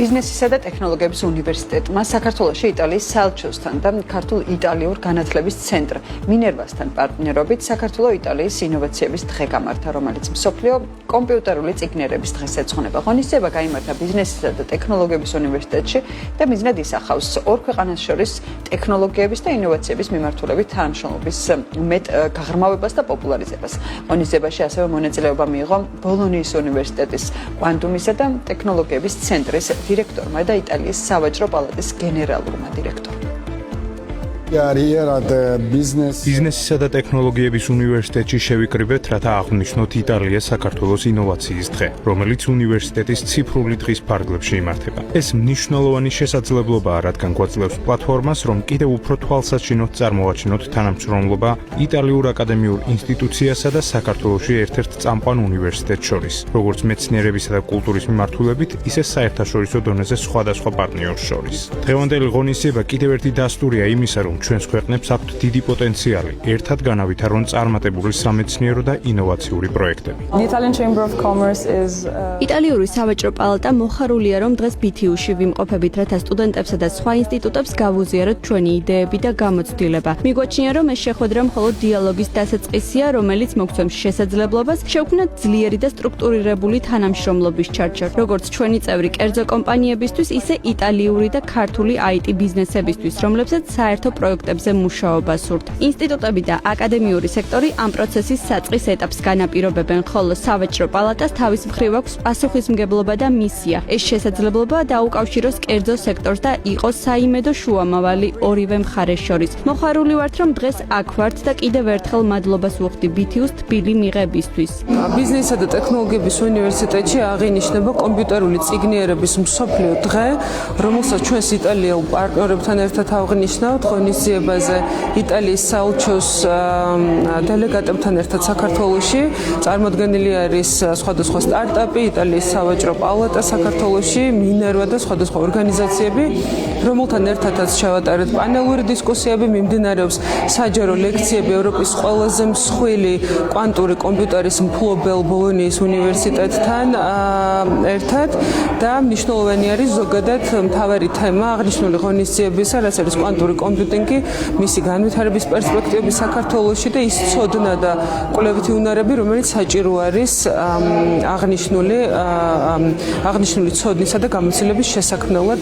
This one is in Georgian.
ბიზნესისა და ტექნოლოგიების უნივერსიტეტმა საქართველოში იტალიის საელჩოსთან და ქართულ-იტალიურ განათლების ცენტრ მინერვასთან პარტნიორობით საქართველო-იტალიის ინოვაციების დღე გამართა, რომელიც მსოფლიო კომპიუტერული წიგნიერების დღეს ეძღვნება. ღონისძიება გაიმართა ბიზნესისა და ტექნოლოგიების უნივერსიტეტში და მიზნად ისახავს ორ ქვეყანას შორის ტექნოლოგიების და ინოვაციების მიმართულებით თანამშრომლობის მეტ გაღრმავებას და პოპულარიზებას. ღონისძიებაში ასევე მონაწილეობა მიიღო ბოლონიის უნივერსიტეტის კვანტუმისა და ტექნოლოგიების ცენტრის დირექტორმა და იტალიის სავაჭრო პალატის გენერალურმა დირექტორმა. ბიზნესისა და ტექნოლოგიების უნივერსიტეტში შევიკრიბეთ, რათა აღვნიშნოთ იტალიას საქართველოს ინოვაციის დღე, რომელიც უნივერსიტეტის ციფრული დღის ფარგლებში იმართება. ეს მნიშვნელოვანი შესაძლებლობაა, რადგან გვაძლევს პლატფორმას, რომ კიდევ უფრო თვალსაჩინოდ წარმოვაჩინოთ თანამშრომლობა იტალიურ აკადემიურ ინსტიტუციასა და საქართველოში ერთ-ერთ წამყვან უნივერსიტეტს შორის, როგორც მეცნიერებისა და კულტურის მიმართულებით, ისე საერთაშორისო დონეზე სხვადასხვა პარტნიორს შორის. დღევანდელი ღონისძიება კიდევ ერთი დასტურია იმისა, რომ ჩვენს ქვეყნებს აქვთ დიდი პოტენციალი, ერთად განავითარონ წარმატებული სამეცნიერო და ინოვაციური პროექტები. იტალიური სავაჭრო პალატა მოხარულია, რომ დღეს BTU-ში ვიმყოფებით, რათა სტუდენტებსა და სხვა ინსტიტუტებს გავუზიაროთ ჩვენი იდეები და გამოცდილება. მიგვაჩნია, რომ ეს შეხვედრა მხოლოდ დიალოგის დასაწყისია, რომელიც მოგცემს შესაძლებლობას შევქმნათ ძლიერი და სტრუქტურირებული თანამშრომლობის ჩარჩო, როგორც ჩვენი წევრი კერძო კომპანიებისთვის, ისე იტალიური და ქართული IT ბიზნესებისთვის, რომლებსაც საერთო პროექტებზე მუშაობა სურთ. ინსტიტუტები და აკადემიური სექტორი ამ პროცესის საწყის ეტაპს განაპირობებენ, ხოლო სავაჭრო პალატას თავის მხრივ აქვს პასუხისმგებლობა და მისია. ეს შესაძლებლობა დაუკავშიროს კერძო სექტორს და იყოს საიმედო შუამავალი ორივე მხარეს შორის. მოხარული ვართ, რომ დღეს აქ ვართ და კიდევ ერთხელ მადლობას ვუხდი BTU-ს თბილი მიღებისთვის. ბიზნესისა და ტექნოლოგიების უნივერსიტეტში აღინიშნება კომპიუტერული წიგნიერების მსოფლიო დღე, რომელსაც ჩვენს იტალიელ პარტნიორებთან ერთად აღნიშნავთ. ღონისძიებაზე იტალიის საელჩოს დელეგატებთან ერთად საქართველოში წარმოდგენილი არის სხვადასხვა სტარტაპი, იტალიის სავაჭრო პალატა საქართველოში, მინერვა და სხვადასხვა ორგანიზაციები, რომელთან ერთადაც შევატარეთ პანელური დისკუსიები, მიმდინარეობს საჯარო ლექციები ევროპის ყველაზე მსხვილი კვანტური კომპიუტერის მფლობელ ბოლონიის უნივერსიტეტთან ერთად და მნიშვნელოვანი არის ზოგადად მთავარი თემა აღნიშნული ღონისძიებისა, რაც არის კვანტური კომპიუტინგი, მისი განვითარების პერსპექტივები საქართველოში და ის ცოდნა და კვლევითი უნარები, რომელიც საჭირო არის აღნიშნული ცოდნისა და გამოცდილების შესაქმნელად.